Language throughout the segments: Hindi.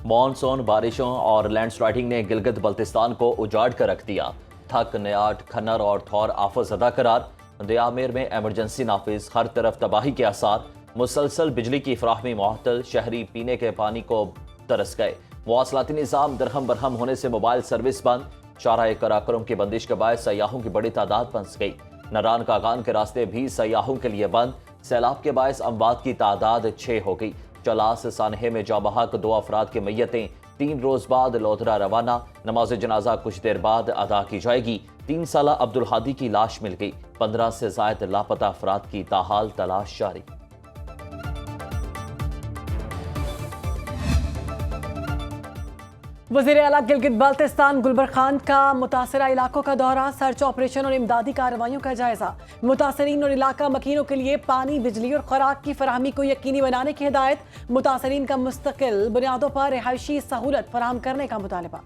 मॉनसून बारिशों और लैंडस्लाइडिंग ने गिलगित बल्तिस्तान को उजाड़ कर रख दिया। थक, नियाट, खन्नर और थौर आफतज़दा करार। दयामेर में एमरजेंसी नाफिज, हर तरफ तबाही के आसार। मुसलसल बिजली की फराहमी मुअत्तल, शहरी पीने के पानी को तरस गए। मवासलाती निज़ाम दरहम बरहम होने से मोबाइल सर्विस बंद। शाहराह कराकोरम की बंदिश के बाद सयाहों की बड़ी तादाद फंस गई। नरान कागान के रास्ते भी सयाहों के लिए बंद। सैलाब के बायस अमवात की तादाद 6 हो गई। चलास सानहे में जाबहक 2 अफराद की मैयतें। 3 रोज बाद लोधरा रवाना। नमाज जनाजा कुछ देर बाद अदा की जाएगी। 3 साला अब्दुल हादी की लाश मिल गई। 15 से जायद लापता अफराद की ताहाल तलाश जारी। वज़ीर आला गिलगित बाल्तिस्तान गुलबर खान का मुतासरा इलाकों का दौरा, सर्च ऑपरेशन और इमदादी कार्रवाइयों का जायजा। मुतासरीन और इलाका मकीनों के लिए पानी, बिजली और खुराक की फराहमी को यकीनी बनाने की हिदायत। मुतासरीन का मुस्तकिल बुनियादों पर रिहायशी सहूलत फराहम करने का मुतालबा।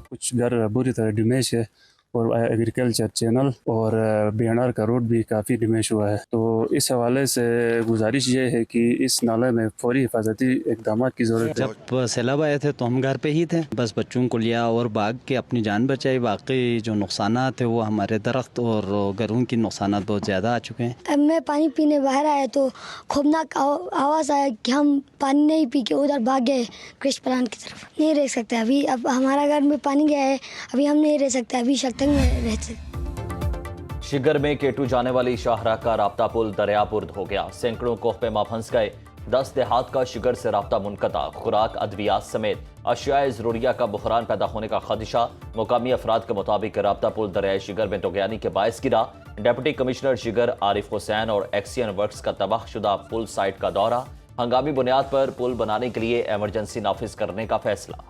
कुछ घर बुरी तरह डैमेज है और एग्रीकल्चर चैनल और बीएनआर का रोड भी काफ़ी डैमेज हुआ है। तो इस हवाले से गुजारिश ये है कि इस नाले में फौरी हिफाजती इकदाम की ज़रूरत है। जब सैलाब आए थे तो हम घर पे ही थे, बस बच्चों को लिया और भाग के अपनी जान बचाई। बाकी जो नुकसान थे वो हमारे दरख्त और घरों की नुकसान बहुत ज़्यादा आ चुके हैं। अब मैं पानी पीने बाहर आया तो खौफनाक आवाज़ आया कि हम पानी नहीं पी के उधर भाग गए कृष प्लान की तरफ। नहीं रह सकते अभी, अब हमारा घर में पानी गया है, अभी हम नहीं रह सकते, अभी शक्तंग में रह सकते। शिगर में केटू जाने वाली शाहराह का राब्ता पुल दरियाबुर्द हो गया। सैकड़ों कोहपेमा फंस गए। 10 देहात का शिगर से राब्ता मुनक़ता। खुराक, अद्वियात समेत अशियाए ज़रूरिया का बुहरान पैदा होने का खदशा। मुकामी अफराद के मुताबिक राब्ता पुल दरियाए शिगर में दोगयानी के बायस गिरा। डिप्टी कमिश्नर शिगर आरिफ हुसैन और एक्सियन वर्क्स का तबाहशुदा पुल साइट का दौरा। हंगामी बुनियाद पर पुल बनाने के लिए एमरजेंसी नाफिज करने का फैसला।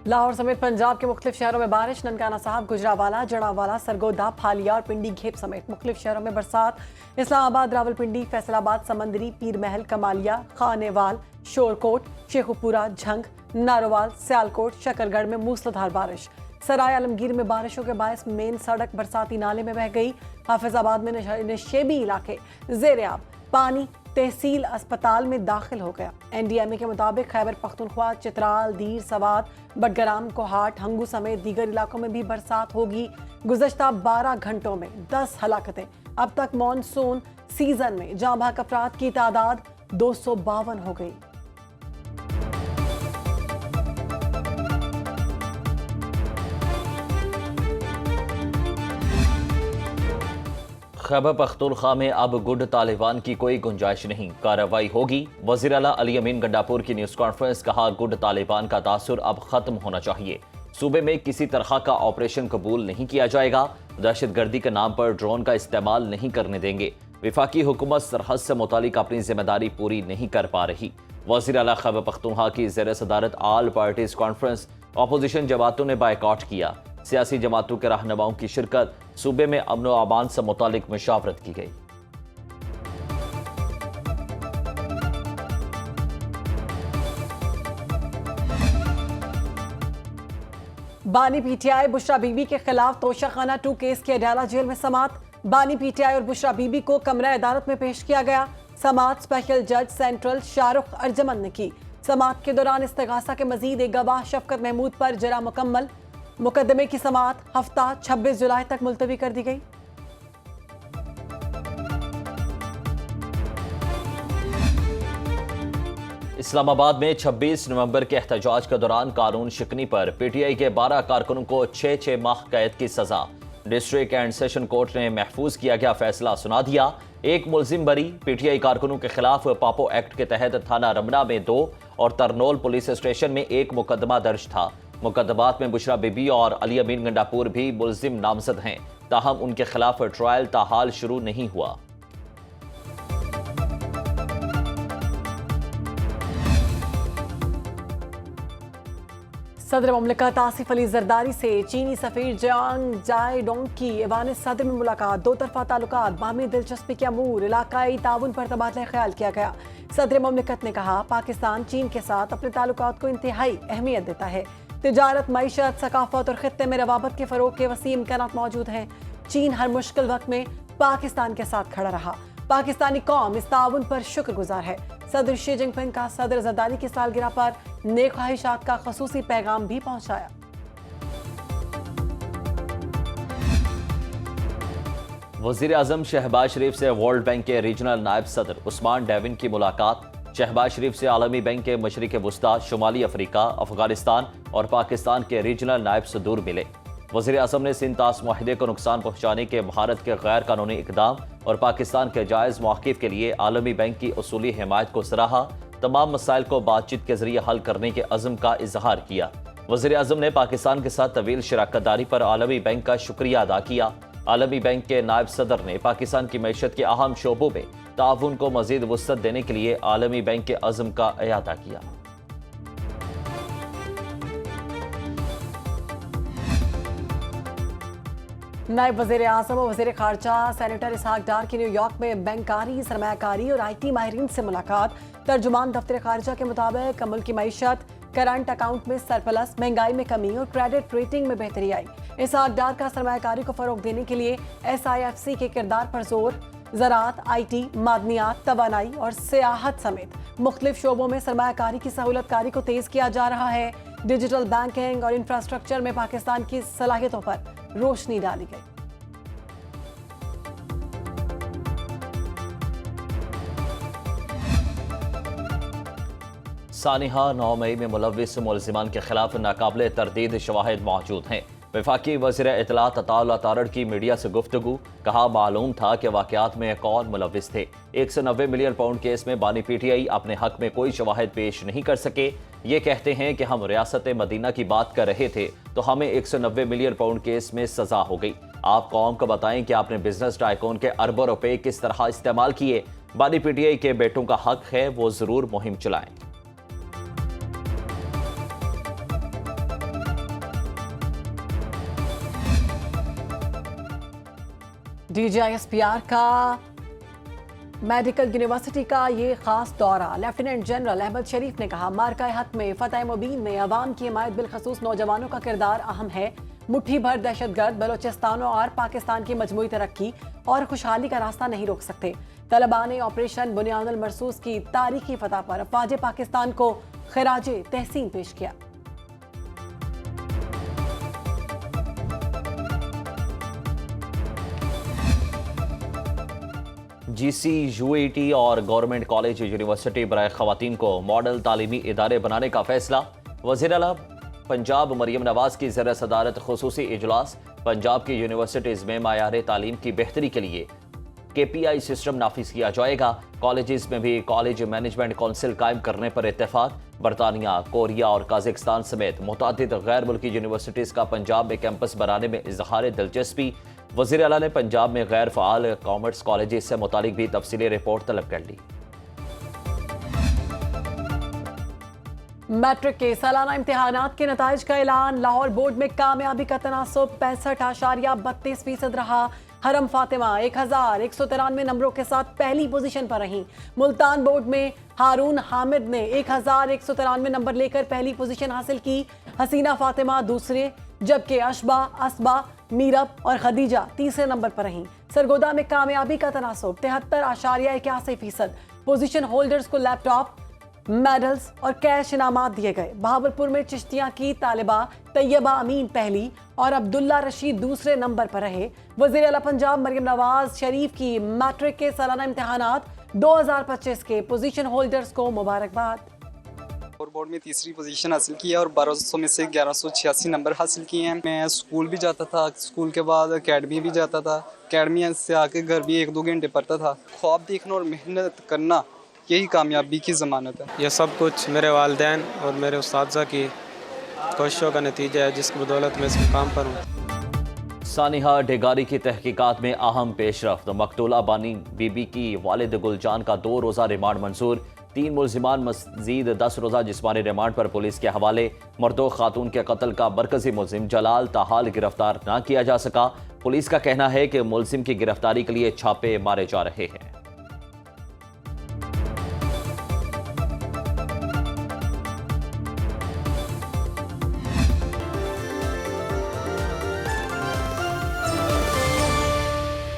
लाहौर समेत पंजाब के मुख्तलिफ शहरों में बारिश। ननकाना साहब, गुजरावाला, जड़ावाला, सरगोदा, फालिया और पिंडी घेप समेत मुख्तलिफ शहरों में बरसात। इस्लामाबाद, रावलपिंडी, फैसलाबाद, समंदरी, पीर महल, कमालिया, खानेवाल, शोरकोट, शेखुपुरा, झंग, नारोवाल, सियालकोट, शकरगढ़ में मूसलाधार बारिश। सराय आलमगीर में बारिशों के बायस मेन सड़क बरसाती नाले में बह गई। हाफिजाबाद में नशेबी इलाके ज़ेर-ए-आब। पानी तहसील अस्पताल में दाखिल हो गया। एनडीएमए के मुताबिक खैबर पख्तूनख्वा, चित्राल, दीर, सवात, बडगराम, कोहाट, हंगू समेत दीगर इलाकों में भी बरसात होगी। गुज़श्ता 12 घंटों में 10 हलाकतें। अब तक मॉनसून सीजन में जाँ बहक अफराद की तादाद 252 हो गई। खैबर पख्तूनख्वा में अब गुड तालिबान की कोई गुंजाइश नहीं, कार्रवाई होगी। वज़ीर आला अली अमीन गंडापुर की न्यूज़ कॉन्फ्रेंस, कहा गुड तालिबान का तासुर अब खत्म होना चाहिए। सूबे में किसी तरह का ऑपरेशन कबूल नहीं किया जाएगा। दहशतगर्दी के नाम पर ड्रोन का इस्तेमाल नहीं करने देंगे। विफाकी हुकूमत सरहद से मुतालिक अपनी जिम्मेदारी पूरी नहीं कर पा रही। वज़ीर आला खैबर पख्तूनख्वा की ज़ेर सदारत आल पार्टीज कॉन्फ्रेंस अपोजिशन जमातों ने बायकॉट किया। सियासी जमातों के रहनुमाओं की शिरकत। सूबे में अमन व अमान से मुतालिक मशावरत की गई। बानी पीटीआई बुशरा बीबी के खिलाफ तोशाखाना 2 केस की अडयाला जेल में समात। बानी पीटीआई और बुशरा बीबी को कमरा अदालत में पेश किया गया। समात स्पेशल जज सेंट्रल शाहरुख अर्जमन ने की। समात के दौरान इस्तिगासा के मजीद एक गवाह शफकत महमूद पर जरा मुकम्मल। मुकदमे की समात हफ्ता 26 जुलाई तक मुलतवी कर दी गई। इस्लामाबाद में 26 नवंबर के एहतजाज के दौरान कानून शिकनी पर पीटीआई के 12 कारकुनों को 6 माह कैद की सजा। डिस्ट्रिक्ट एंड सेशन कोर्ट ने महफूज किया गया फैसला सुना दिया। एक मुलजिम बरी। पीटीआई कारकुनों के खिलाफ पापो एक्ट के तहत थाना रमना में 2 और तरनोल पुलिस स्टेशन में 1 मुकदमा दर्ज था। मुकदमात में बुशरा बीबी और अली अमीन गंडापुर भी मुलजिम नामजद हैं, ताहम उनके खिलाफ ट्रायल ताहाल शुरू नहीं हुआ। सदर मुमलिकत आसिफ अली जरदारी से चीनी सफीर जांग जायडोंग की ऐवान सदर में मुलाकात। दो तरफा ताल्लुकात, बाहमी दिलचस्पी के अमूर, इलाकाई ताउन पर तबादला ख्याल किया गया। सदर मुमलिकत ने कहा, पाकिस्तान चीन के साथ अपने ताल्लुकात को इंतहाई अहमियत देता है। तिजारत, मईशत, सकाफत और खित्ते में रवाबत के फरोग के वसी इम्कानात मौजूद हैं। चीन हर मुश्किल वक्त में पाकिस्तान के साथ खड़ा रहा। पाकिस्तानी कौम इस ताउन पर शुक्रगुजार है। सदर शी जिनपिंग का सदर जरदारी की सालगिरह पर नेक ख्वाहिशात का खसूसी पैगाम भी पहुंचाया। वज़ीर आज़म शहबाज शरीफ से वर्ल्ड बैंक के रीजनल नायब सदर उस्मान डेविन की मुलाकात। शहबाज शरीफ से आलमी बैंक के मशरिक़ वुस्ता, शुमाली अफ्रीका, अफगानिस्तान और पाकिस्तान के रीजनल नायब सदूर मिले। वज़ीर आज़म ने सिंध तास मुआहदे को नुकसान पहुँचाने के भारत के गैर कानूनी इक़दाम और पाकिस्तान के जायज़ मौक़िफ़ के लिए आलमी बैंक की उसूली हिमायत को सराहा। तमाम मसाइल को बातचीत के जरिए हल करने के अज़्म का इजहार किया। वज़ीर आज़म ने पाकिस्तान के साथ तवील शराकतदारी पर आलमी बैंक का शुक्रिया अदा किया। आलमी बैंक के नायब सदर ने पाकिस्तान की मैशत के अहम शोबों में ताउन को मज़ीद वुसअत देने के लिए आलमी बैंक के अज़्म का इयादा किया। नायब वज़ीर आज़म और वज़ीर ख़ारजा सेनेटर इसहाक डार की न्यूयॉर्क में बैंकारी, सरमायाकारी और IT माहिरीन से मुलाकात। तर्जुमान दफ्तर ख़ारजा के मुताबिक मुल्क की मईशत, करंट अकाउंट में सरप्लस, महंगाई में कमी और क्रेडिट रेटिंग में बेहतरी आई। इसहाक डार का सरमायाकारी को फ़रोग देने के लिए SIFC के किरदार पर जोर। ज़राअत, IT, मादनियात, तवानाई और सियाहत समेत मुख्तलिफ शोबों में सरमायाकारी की सहूलतकारी को तेज़ किया जा रहा है। डिजिटल बैंकिंग और इंफ्रास्ट्रक्चर में पाकिस्तान की सलाहियतों पर रोशनी डाली गई। सानिहा 9 मई में मुलव्विस मुलजिमान के खिलाफ नाकाबिले तरदीद शवाहिद मौजूद हैं। वफाकी वज़ीर इत्तलात अताउल्लाह तारड़ की मीडिया से गुफ्तगू। कहा, मालूम था कि वाक़यात में कौन मुलव्विस थे। 190 मिलियन पाउंड केस में बानी PTI अपने हक में कोई शवाहिद पेश नहीं कर सके। ये कहते हैं कि हम रियासत मदीना की बात कर रहे थे तो हमें 190 मिलियन पाउंड केस में सजा हो गई। आप कौम को बताएं कि आपने बिजनेस टाइकून के अरबों रुपए किस तरह इस्तेमाल किए। बानी PTI के बेटों का हक है, वो जरूर मुहिम चलाएं। DGISPR का मेडिकल यूनिवर्सिटी का ये खास दौरा। लेफ्टिनेंट जनरल अहमद शरीफ ने कहा, मार्का हक में फतह मुबीन में अवाम की हिमायत बिलखसूस नौजवानों का किरदार अहम है। मुट्ठी भर दहशतगर्द बलोचिस्तान और पाकिस्तान की मजमूई तरक्की और खुशहाली का रास्ता नहीं रोक सकते। तलबा ने ऑपरेशन बुनियादुल मरसूस की तारीखी फतह पर अफवाज पाकिस्तान को खिराजे तहसीन पेश किया। GC, UAT और गवर्नमेंट कॉलेज यूनिवर्सिटी बराए खवातीन को मॉडल तालीमी इदारे बनाने का फैसला। वज़ीर आला पंजाब मरियम नवाज की ज़र सदारत खुसूसी इजलास। पंजाब की यूनिवर्सिटीज़ में मायार तालीम की बेहतरी के लिए KPI सिस्टम नाफिज किया जाएगा। कॉलेजेस में भी कॉलेज मैनेजमेंट काउंसिल कायम करने पर इत्तेफाक। बरतानिया, कोरिया और काज़ाकिस्तान समेत मुतअद्दिद गैर मुल्की यूनिवर्सिटीज़ का पंजाब में कैंपस बनाने में इजहार दिलचस्पी। वज़ीर आला ने पंजाब में गैर फ़ाल कॉमर्स कॉलेज से मुतालिक भी तफसीली रिपोर्ट तलब कर ली। मैट्रिक के सालाना इम्तिहानात के नताइज का ऐलान। लाहौर बोर्ड में कामयाबी का तनासुब 65.32% रहा। हरम फातिमा 1193 नंबरों के साथ पहली पोजीशन पर रहीं। मुल्तान बोर्ड में हारून हामिद ने 1193 नंबर लेकर पहली पोजीशन हासिल की। हसीना फातिमा दूसरे, जबकि अशबा, असबा, मीरब और खदीजा तीसरे नंबर पर रहीं। सरगोदा में कामयाबी का तनासुब 73.81%। पोजीशन होल्डर्स को लैपटॉप, मेडल्स और कैश इनामात दिए गए। बहावलपुर में चिश्तिया की तालिबा तैयबा अमीन पहली और अब्दुल्ला रशीद दूसरे नंबर पर रहे। वज़ीर आला पंजाब मरियम नवाज शरीफ की मैट्रिक के सालाना इम्तिहानात 2025 के पोजीशन होल्डर्स को मुबारकबाद। और बोर्ड में तीसरी पोजीशन हासिल की है और 1200 में से 1186 नंबर हासिल किए हैं। मैं स्कूल भी जाता था, स्कूल के बाद एकेडमी भी जाता था, एकेडमी से आके घर भी 1-2 घंटे पढ़ता था। ख्वाब देखना और मेहनत करना यही कामयाबी की ज़मानत है। यह सब कुछ मेरे वालिदैन और मेरे उस्ताद की कोशिशों का नतीजा है, जिसकी बदौलत मैं इस मुकाम पर हूँ। सानिहा डेगारी की तहकीकात में अहम पेशरफ्त। मकतूला बानी बीबी की वालिद गुलजान का 2 रोज़ा रिमांड मंजूर। 3 मुलजिमान मजीद 10 रोज़ा जिस्मानी रिमांड पर पुलिस के हवाले। मर्दो खातून के कत्ल का मरकजी मुलजिम जलाल ताहाल गिरफ्तार न किया जा सका। पुलिस का कहना है कि मुलजिम की गिरफ्तारी के लिए छापे मारे जा रहे हैं।